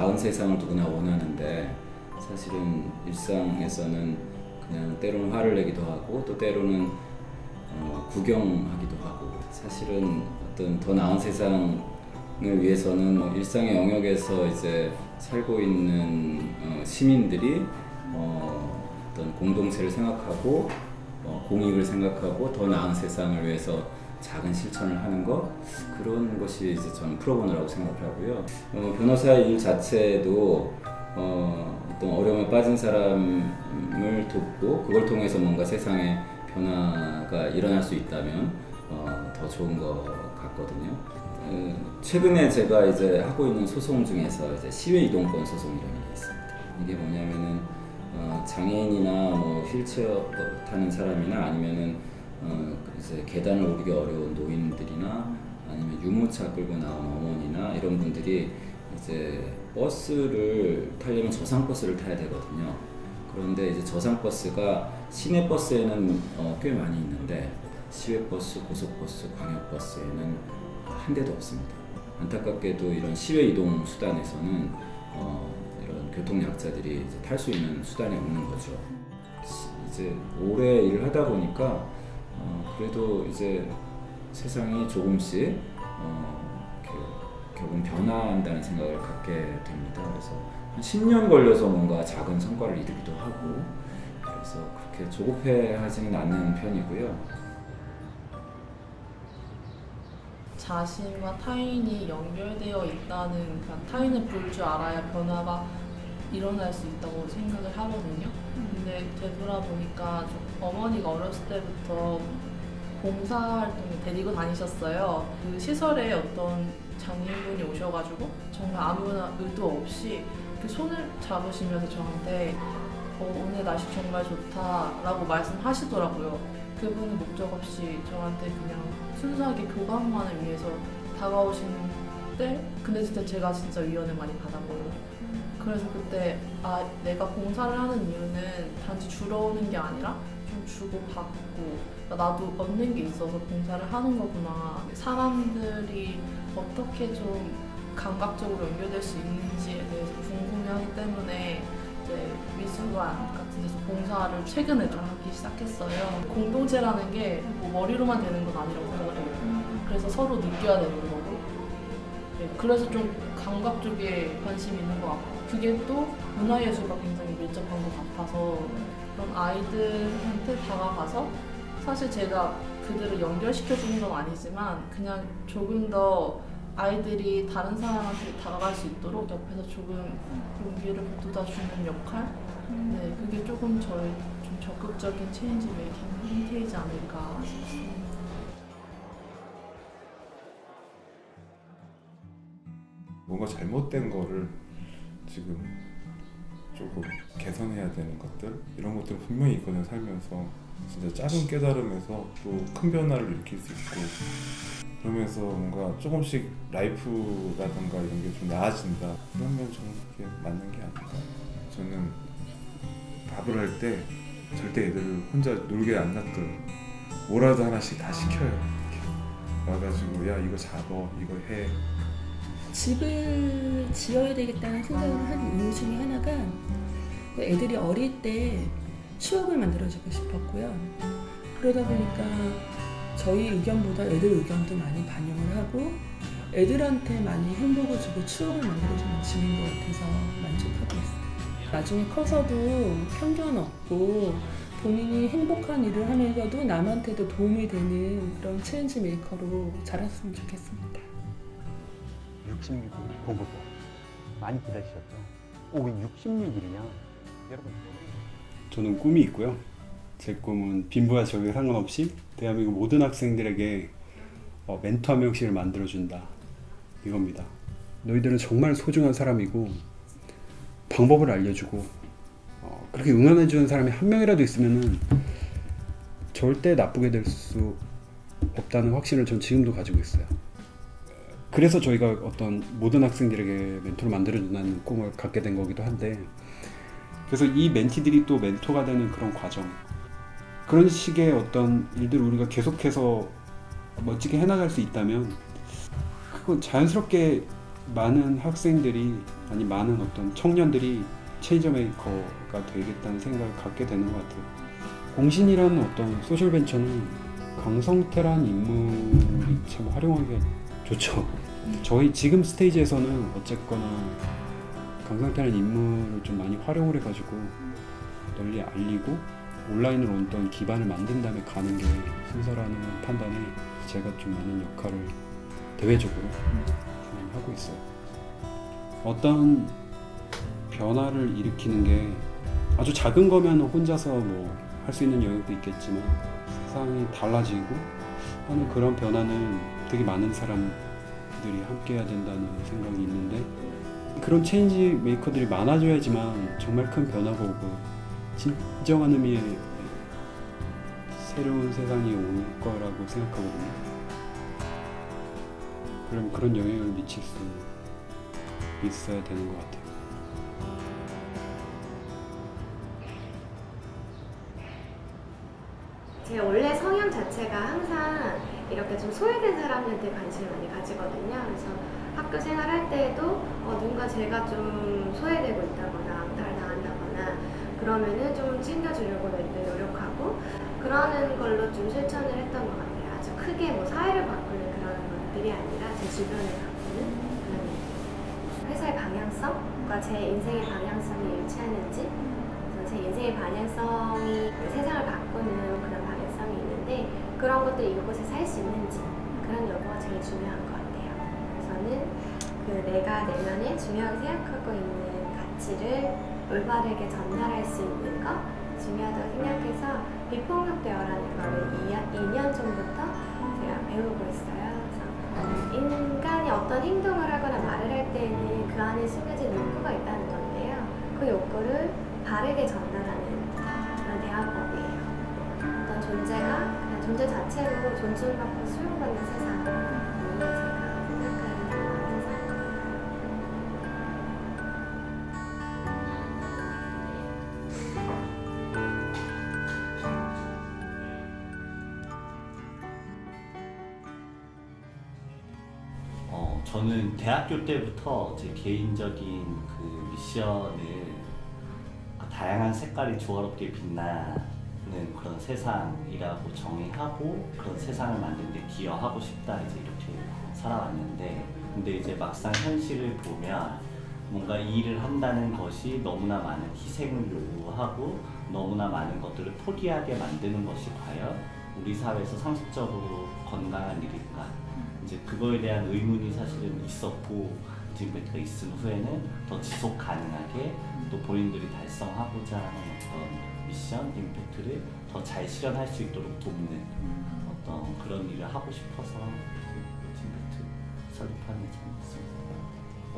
나은 세상을 누구나 원하는데 사실은 일상에서는 그냥 때로는 화를 내기도 하고 또 때로는 구경하기도 하고 사실은 어떤 더 나은 세상을 위해서는 뭐 일상의 영역에서 이제 살고 있는 시민들이 어떤 공동체를 생각하고 공익을 생각하고 더 나은 세상을 위해서 작은 실천을 하는 것 그런 것이 이제 저는 프로보노라고 생각을 하고요. 변호사 일 자체도 어떤 어려움에 빠진 사람을 돕고 그걸 통해서 뭔가 세상에 변화가 일어날 수 있다면 더 좋은 것 같거든요. 최근에 제가 이제 하고 있는 소송 중에서 이제 시외 이동권 소송이라는 게 있습니다. 이게 뭐냐면은 장애인이나 뭐 휠체어 타는 사람이나 아니면은 이제 계단을 오르기 어려운 노인들이나 아니면 유모차 끌고 나온 어머니나 이런 분들이 이제 버스를 타려면 저상버스를 타야 되거든요. 그런데 이제 저상버스가 시내버스에는 꽤 많이 있는데 시외버스, 고속버스, 광역버스에는 한 대도 없습니다. 안타깝게도 이런 시외 이동 수단에서는 이런 교통약자들이 탈 수 있는 수단이 없는 거죠. 이제 오래 일을 하다 보니까 그래도 이제 세상이 조금씩 결국 변화한다는 생각을 갖게 됩니다. 그래서 한 10년 걸려서 뭔가 작은 성과를 이루기도 하고 그래서 그렇게 조급해하지는 않는 편이고요. 자신과 타인이 연결되어 있다는, 그러니까 타인을 볼 줄 알아야 변화가 일어날 수 있다고 생각을 하거든요. 근데 되돌아보니까 좀 어머니가 어렸을 때부터 봉사활동을 데리고 다니셨어요. 그 시설에 어떤 장애인분이 오셔가지고 정말 아무나 의도 없이 그 손을 잡으시면서 저한테 오늘 날씨 정말 좋다라고 말씀하시더라고요. 그분은 목적 없이 저한테 그냥 순수하게 교감만을 위해서 다가오시는데 근데 진짜 제가 진짜 위안을 많이 받았거든요. 그래서 그때 내가 봉사를 하는 이유는 단지 주러 오는 게 아니라 좀 주고받고 나도 얻는 게 있어서 봉사를 하는 거구나. 사람들이 어떻게 좀 감각적으로 연결될 수 있는지에 대해서 궁금해하기 때문에 이제 미술관 같은 데서 봉사를 최근에 좀 하기 시작했어요. 공동체라는 게 뭐 머리로만 되는 건 아니라고 생각을 해요. 그래서 서로 느껴야 되는 거고 그래서 좀 감각 쪽에 관심이 있는 것 같고 그게 또 문화예술과 굉장히 밀접한 것 같아서 그런 아이들한테 다가가서 사실 제가 그들을 연결시켜주는 건 아니지만 그냥 조금 더 아이들이 다른 사람한테 다가갈 수 있도록 옆에서 조금 용기를 북돋아주는 역할? 네, 그게 조금 저의 좀 적극적인 체인지 메이킹 힌트이지 않을까 싶습니다. 뭔가 잘못된 거를 지금 조금 개선해야 되는 것들 이런 것들 분명히 있거든요. 살면서 진짜 작은 깨달음에서 또 큰 변화를 일으킬 수 있고 그러면서 뭔가 조금씩 라이프라든가 이런 게 좀 나아진다 그러면 저는 그게 맞는 게 아닌가. 저는 밥을 할 때 절대 애들을 혼자 놀게 안 놔둬요. 뭐라도 하나씩 다 시켜요. 이렇게 와가지고 야 이거 잡어 이거 해. 집을 지어야 되겠다는 생각을 한 이유 중에 하나가 애들이 어릴 때 추억을 만들어주고 싶었고요. 그러다 보니까 저희 의견보다 애들 의견도 많이 반영을 하고 애들한테 많이 행복을 주고 추억을 만들어주는 집인 것 같아서 만족하고 있어요. 나중에 커서도 편견 없고 본인이 행복한 일을 하면서도 남한테도 도움이 되는 그런 체인지 메이커로 자랐으면 좋겠습니다. 66일 공부도 많이 기다리셨죠? 왜 66일이냐? 여러분 저는 꿈이 있고요. 제 꿈은 빈부와 저격에 상관없이 대한민국 모든 학생들에게 멘토 한 명씩을 만들어준다 이겁니다. 너희들은 정말 소중한 사람이고 방법을 알려주고 그렇게 응원해주는 사람이 한 명이라도 있으면 절대 나쁘게 될 수 없다는 확신을 전 지금도 가지고 있어요. 그래서 저희가 어떤 모든 학생들에게 멘토를 만들어준다는 꿈을 갖게 된 거기도 한데 그래서 이 멘티들이 또 멘토가 되는 그런 과정 그런 식의 어떤 일들을 우리가 계속해서 멋지게 해나갈 수 있다면 그건 자연스럽게 많은 학생들이 아니 많은 어떤 청년들이 체인저 메이커가 되겠다는 생각을 갖게 되는 것 같아요. 공신이라는 어떤 소셜 벤처는 강성태라는 인물이 참 활용하기가 좋죠. 저희 지금 스테이지에서는 어쨌거나 강성태라는 인물을 좀 많이 활용을 해가지고 널리 알리고 온라인으로 어떤 기반을 만든 다음에 가는 게 순서라는 판단에 제가 좀 많은 역할을 대외적으로 좀 하고 있어요. 어떤 변화를 일으키는 게 아주 작은 거면 혼자서 뭐 할 수 있는 영역도 있겠지만 세상이 달라지고 하는 그런 변화는 되게 많은 사람들이 함께 해야 된다는 생각이 있는데 그런 체인지 메이커들이 많아져야지만 정말 큰 변화가 오고 진정한 의미의 새로운 세상이 올 거라고 생각하거든요. 그럼 그런 영향을 미칠 수 있어야 되는 것 같아요. 제 원래 성향 자체가 항상 이렇게 좀 소외된 사람들한테 관심을 많이 가지거든요. 그래서 학교 생활할 때에도 누군가 제가 좀 소외되고 있다거나 암탈 당한다거나 그러면은 좀 챙겨주려고 노력하고 그러는 걸로 좀 실천을 했던 것 같아요. 아주 크게 뭐 사회를 바꾸는 그런 것들이 아니라 제 주변을 바꾸는 그런 일들. 회사의 방향성과 제 인생의 방향성이 일치하는지 그래서 제 인생의 방향성이 세상을 바꾸는 그런 방향성이 있는데 그런 것들 이곳에서 할 수 있는지 그런 여부가 제일 중요한 것 같아요. 저는 그 내가 내면에 중요하게 생각하고 있는 가치를 올바르게 전달할 수 있는 거 중요하다고 생각해서 비폭력 대화라는 거를 2년 전부터 제가 배우고 있어요. 그래서 인간이 어떤 행동을 하거나 말을 할 때에는 그 안에 숨겨진 욕구가 있다는 건데요. 그 욕구를 바르게 전달하는 그런 대화법이에요. 어떤 존재가 그냥 존재 자체로 존중받고 수용받는 세상이 제가 생각하는 그런 세상입니다. 저는 대학교 때부터 제 개인적인 그 미션을 다양한 색깔이 조화롭게 빛나는 그런 세상이라고 정의하고 그런 세상을 만드는 데 기여하고 싶다 이제 이렇게 살아왔는데 근데 이제 막상 현실을 보면 뭔가 이 일을 한다는 것이 너무나 많은 희생을 요구하고 너무나 많은 것들을 포기하게 만드는 것이 과연 우리 사회에서 상식적으로 건강한 일인가 이제 그거에 대한 의문이 사실은 있었고 임팩트가 있은 후에는 더 지속 가능하게 또 본인들이 달성하고자 하는 어떤 미션, 임팩트를 더 잘 실현할 수 있도록 돕는 어떤 그런 일을 하고 싶어서 임팩트 설립하는 참이었습니다.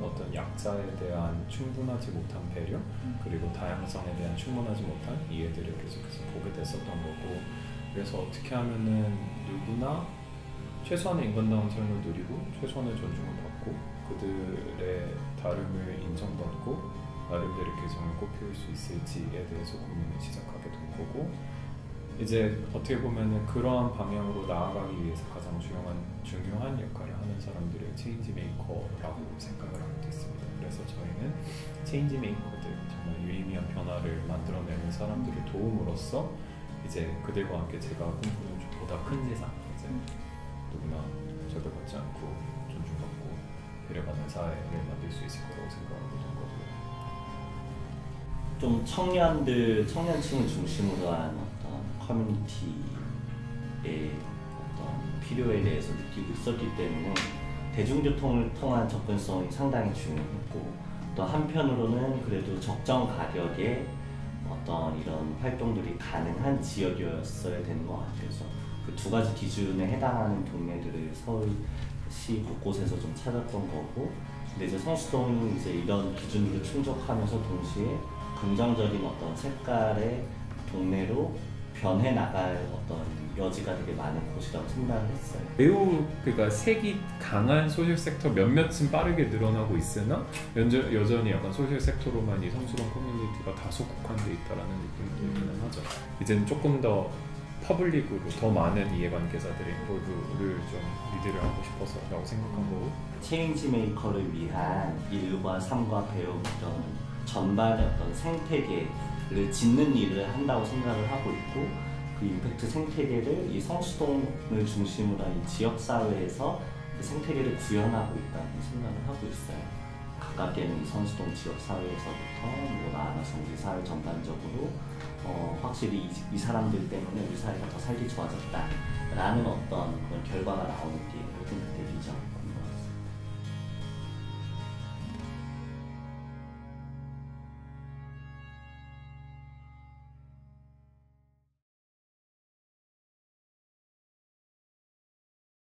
어떤 약자에 대한 충분하지 못한 배려 그리고 다양성에 대한 충분하지 못한 이해들을 계속해서 보게 됐었던 거고 그래서 어떻게 하면은 누구나 최소한의 인간다운 삶을 누리고 최소한의 존중을 받고 그들의 다름을 인정받고 나름대로 개성을 꽃피울 수 있을지에 대해서 고민을 시작하게 된 거고 이제 어떻게 보면은 그러한 방향으로 나아가기 위해서 가장 중요한 역할을 하는 사람들을 체인지 메이커라고 생각을 하게 됐습니다. 그래서 저희는 체인지 메이커들 정말 유의미한 변화를 만들어내는 사람들을 도움으로써 이제 그들과 함께 제가 꿈꾸는 보다 큰 세상 이제 누구나 저격받지 않고 존중받고 배려받는 사회를 만들 수 있을 거라고 생각하게 된 거고요. 좀 청년층을 중심으로 한 어떤 커뮤니티의 어떤 필요에 대해서 느끼고 있었기 때문에 대중교통을 통한 접근성이 상당히 중요했고 또 한편으로는 그래도 적정 가격에 어떤 이런 활동들이 가능한 지역이었어야 되는 것 같아요. 그래서 그 두 가지 기준에 해당하는 동네들을 서울시 곳곳에서 좀 찾았던 거고 근데 이제 성수동이 이제 이런 기준들을 충족하면서 동시에 긍정적인 어떤 색깔의 동네로 변해 나갈 어떤 여지가 되게 많은 곳이라고 생각을 했어요. 매우 그러니까 색이 강한 소셜 섹터 몇몇은 빠르게 늘어나고 있으나 여전히 약간 소셜 섹터로만 이 성수동 커뮤니티가 다소 국한돼 있다라는 느낌이 들기는 하죠. 이제는 조금 더 퍼블릭으로 더 많은 이해관계자들의 인볼브를 좀 리드를 하고 싶어서라고 생각한 거고 체인지 메이커를 위한 일과 삶과 배움 이런 전반의 어떤 생태계를 짓는 일을 한다고 생각을 하고 있고 그 임팩트 생태계를 이 성수동을 중심으로 한 이 지역사회에서 그 생태계를 구현하고 있다는 생각을 하고 있어요. 가깝게는 이 성수동 지역사회에서부터 뭐 나아가서 우리 사회 전반적으로 확실히 이 사람들 때문에 우리 사회가 더 살기 좋아졌다라는 어떤 그런 결과가 나오는 게 모든 그때 비전.